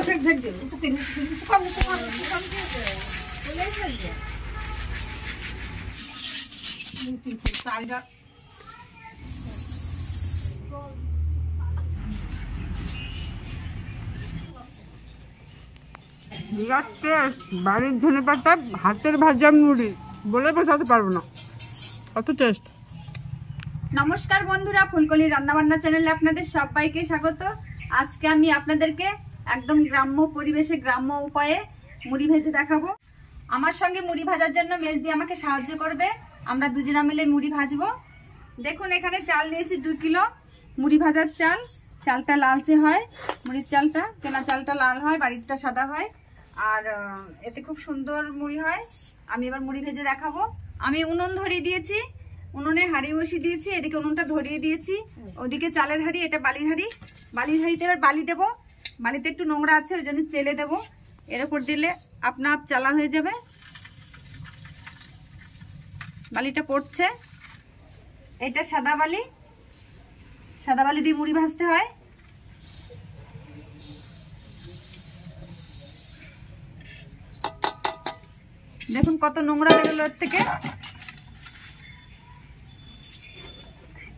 বিরাট test. বাড়ির ধনেপাতা হাতের ভাজা মুড়ি বলে বোঝাতে পারবো না, কত টেস্ট। নমস্কার বন্ধুরা, ফুলকলি রান্নাবান্না চ্যানেলে আপনাদের সবাইকে স্বাগত। আজকে আমি আপনাদেরকে একদম গ্রাম্য পরিবেশে গ্রাম্য উপায়ে মুড়ি ভেজে দেখাবো। আমার সঙ্গে মুড়ি ভাজার জন্য মেজদি আমাকে সাহায্য করবে। আমরা দুজনা মিলে মুড়ি ভাজবো। দেখুন এখানে চাল নিয়েছি 2 কিলো মুড়ি ভাজার চাল। চালটা লালচে হয়, মুড়ির চালটা, কেনা চালটা লাল হয়, বাড়িরটা সাদা হয়, আর এতে খুব সুন্দর মুড়ি হয়। আমি এবার মুড়ি ভেজে দেখাবো। আমি উনুন ধরিয়ে দিয়েছি, উনুনে হাঁড়ি বসিয়ে দিয়েছি, এদিকে উনুনটা ধরিয়ে দিয়েছি, ওদিকে চালের হাঁড়ি, এটা বালির হাঁড়ি। বালির হাঁড়িতে এবার বালি দেবো। বালিতে একটু নোংরা আছে, ওই জন্য চেলে দেবো। এর উপর দিলে আপনা আপ চালা হয়ে যাবে। বালিটা পড়ছে, এটা সাদা বালি। সাদা বালি দিয়ে মুড়ি ভাজতে হয়। দেখুন কত নোংরা বেরোলো এর থেকে।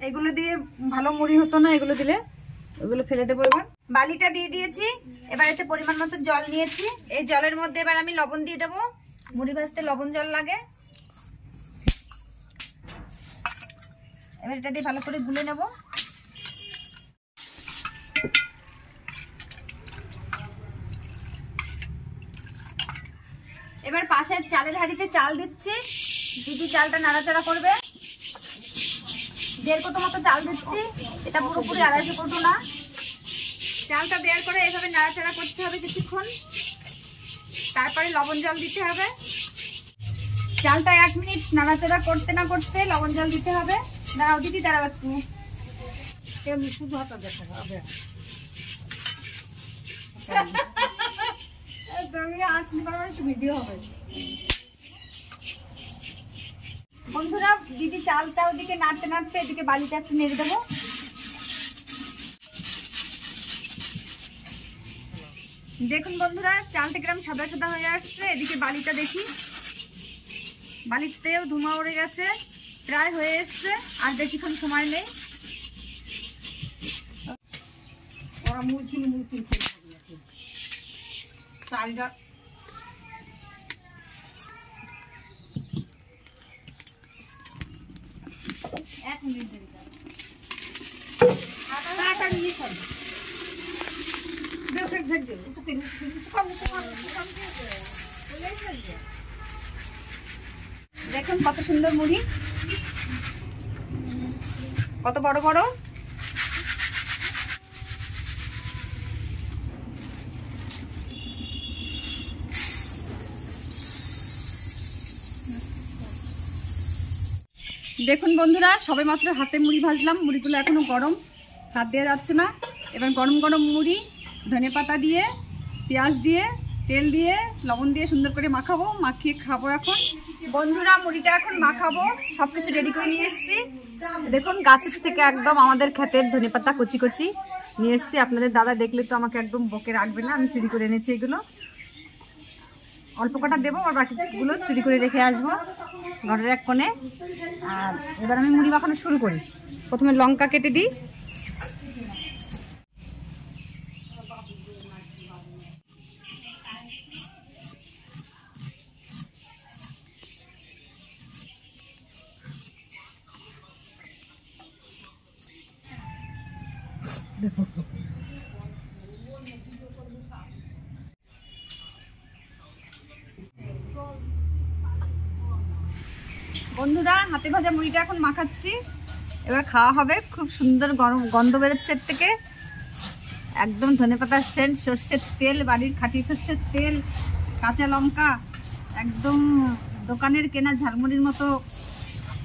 এগুলো দিয়ে ভালো মুড়ি হতো না, এগুলো দিলে। ওগুলো ফেলে দেবো। এবার বালিটা দিয়ে দিয়েছি। এবার এতে পরিমাণ মতো জল নিয়েছি। এই জলের মধ্যে এবার আমি লবণ দিয়ে দেবো। মুড়ি ভাজতে লবণ জল লাগে। এবার এটা দিয়ে ভালো করে গুলে নেব। এবার পাশের চালের হাঁড়িতে চাল দিচ্ছি। দিদি চালটা নাড়াচাড়া করবে। 1.5 কোটো মতো চাল দিচ্ছি। এটা পুরোপুরি 250 কোটো না। চালটা দেওয়ার পরে এইভাবে নাড়াচাড়া করতে হবে কিছুক্ষণ। তারপরে লবণ জল দিতে হবে। চালটা 1 মিনিট নাড়াচাড়া করতে না করতে লবণ জল দিতে হবে। দাঁড়াও দিদি, দাঁড়াও একটু। বন্ধুরা, দিদি চালটা ওদিকে নাড়তে নাড়তে এদিকে বালিটা একটু নেড়ে দেবো। দেখুন বন্ধুরা, চালটা কিরকম সাদা সাদা হয়ে আসছে। এদিকে বালিটা দেখি, বালিতেও ধুমা উড়ে গেছে, প্রায় হয়ে এসছে। আর বেশিক্ষণ সময় নেই। চালটা দেখুন কত সুন্দর মুড়ি, কত বড় বড়। দেখুন বন্ধুরা, সবে মাত্র হাতে মুড়ি ভাজলাম। মুড়িগুলো এখনো গরম, হাত দেওয়া যাচ্ছে না। এবার গরম গরম মুড়ি ধনেপাতা দিয়ে, পেঁয়াজ দিয়ে, তেল দিয়ে, লবণ দিয়ে সুন্দর করে মাখাবো। মাখিয়ে খাবো এখন। বন্ধুরা, মুড়িটা এখন মাখাবো। সবকিছু রেডি করে নিয়ে এসেছি। দেখুন গাছের থেকে একদম আমাদের ক্ষেতের ধনেপাতা কচি কচি নিয়ে এসেছি। আপনাদের দাদা দেখলে তো আমাকে একদম বকে রাখবে না। আমি চুরি করে এনেছি এগুলো। অল্প কটা দেবো, আর বাকিগুলো চুরি করে রেখে আসবো ঘরের এক কোণে। আর এবার আমি মুড়ি মাখানো শুরু করি। প্রথমে লঙ্কা কেটে দিই। বন্ধুরা, হাতে ভাজা মুড়িটা এখন মাখাচ্ছি। এবার খাওয়া হবে। খুব সুন্দর গরম গন্ধ বেরোচ্ছে এর থেকে। একদম ধনেপাতার সেন্ট, সর্ষের তেল, বাড়ির খাঁটি সর্ষের তেল, কাঁচা লঙ্কা, একদম দোকানের কেনা ঝালমুড়ির মতো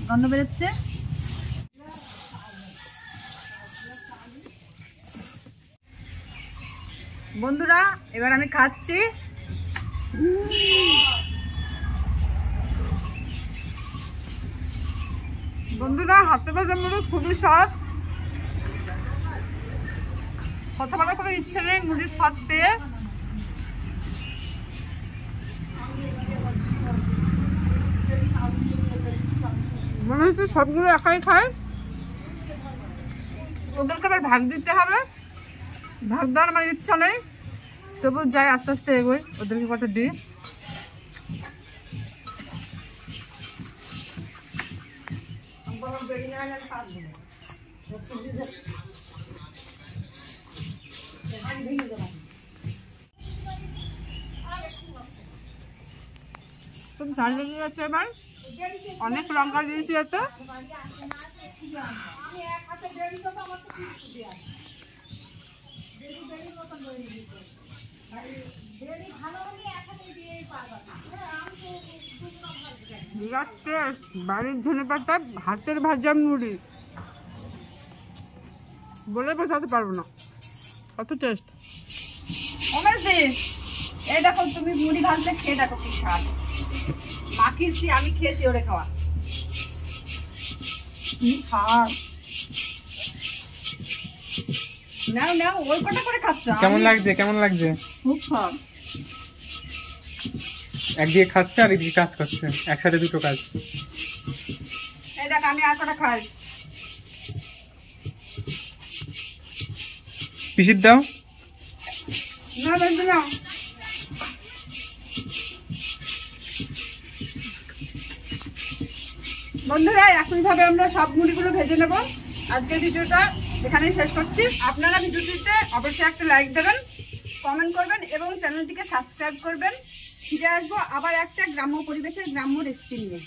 গন্ধ বেরোচ্ছে। বন্ধুরা, এবার আমি খাচ্ছি। বন্ধুরা, হাতে ভাজা মুড়ি খুবই স্বাদ। কথা বলার কোনো ইচ্ছে নেই মুড়ির স্বাদ পেয়ে। মনে হচ্ছে সবগুলো একাই খায়, ওদেরকে আবার ভাগ দিতে হবে। ভাগ দেওয়ার আমার ইচ্ছা নেই, তবু যাই আস্তে আস্তে এগোই, ওদেরকে কত দিই। খুব ঝাল লেগে যাচ্ছে, এবার অনেক লঙ্কা দিয়েছি এতে। বিরাট টেস্ট, বাড়ির ধনেপাতা হাতের ভাজা মুড়ি, বলে বোঝাতে পারবো না কত টেস্ট। এই দেখো, তুমি মুড়ি ভাজলে খেয়ে দেখো কি স্বাদ। মাখিয়েছি, আমি খেয়েছি ওরে খাওয়া। নাও নাও, ওই কটা করে খাচ্ছ। কেমন লাগছে? কেমন লাগছে? খুব স্বাদ। একদিকে খাচ্ছে আর একদিকে কাজ করছে, একসাথে দুটো কাজ। এই দেখ, আমি আর কটা খাই। পিসির দাও না বন্ধু না, বন্ধুরা একইভাবে আমরা সব মুড়িগুলো ভেজে নেব। আজকের ভিডিওটা এখানেই শেষ করছি। আপনারা ভিডিওটিতে অবশ্যই একটা লাইক দেবেন, কমেন্ট করবেন এবং চ্যানেলটিকে সাবস্ক্রাইব করবেন। ফিরে আসবো আবার একটা গ্রাম্য পরিবেশের গ্রাম্য রেসিপি নিয়ে।